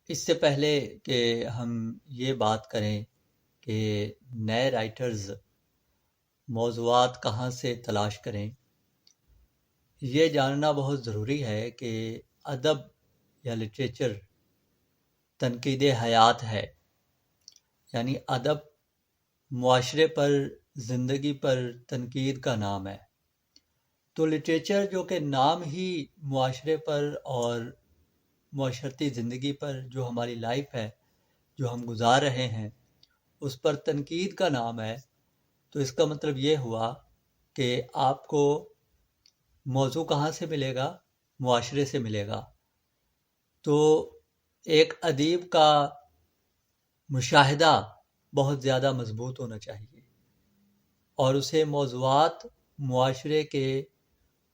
اس سے پہلے کہ ہم یہ بات کریں کہ نئے رائٹرز موضوعات کہاں سے تلاش کریں، یہ جاننا بہت ضروری ہے کہ ادب یا لٹریچر تنقید حیات ہے، یعنی ادب معاشرے پر، زندگی پر تنقید کا نام ہے۔ تو لٹریچر جو کہ نام ہی معاشرے پر اور معاشرتی زندگی پر، جو ہماری لائف ہے، جو ہم گزار رہے ہیں، اس پر تنقید کا نام ہے، تو اس کا مطلب یہ ہوا کہ آپ کو موضوع کہاں سے ملے گا؟ معاشرے سے ملے گا۔ تو ایک ادیب کا مشاہدہ بہت زیادہ مضبوط ہونا چاہیے اور اسے موضوعات معاشرے کے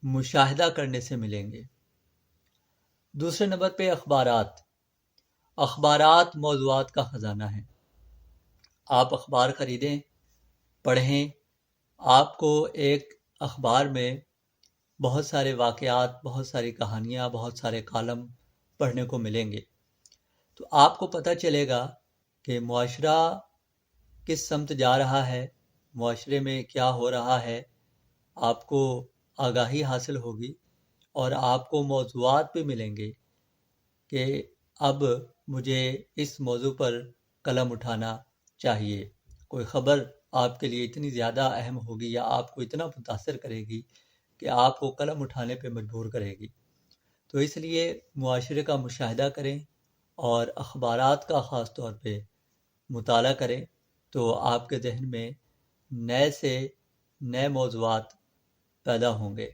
مشاہدہ کرنے سے ملیں گے۔ دوسرے نمبر پہ اخبارات موضوعات کا خزانہ ہیں۔ آپ اخبار خریدیں، پڑھیں، آپ کو ایک اخبار میں بہت سارے واقعات، بہت ساری کہانیاں، بہت سارے کالم پڑھنے کو ملیں گے۔ تو آپ کو پتہ چلے گا کہ معاشرہ کس سمت جا رہا ہے، معاشرے میں کیا ہو رہا ہے، آپ کو آگاہی حاصل ہوگی اور آپ کو موضوعات بھی ملیں گے کہ اب مجھے اس موضوع پر قلم اٹھانا چاہیے۔ کوئی خبر آپ کے لیے اتنی زیادہ اہم ہوگی یا آپ کو اتنا متاثر کرے گی کہ آپ کو قلم اٹھانے پہ مجبور کرے گی۔ تو اس لیے معاشرے کا مشاہدہ کریں اور اخبارات کا خاص طور پہ مطالعہ کریں، تو آپ کے ذہن میں نئے سے نئے موضوعات پیدا ہوں گے۔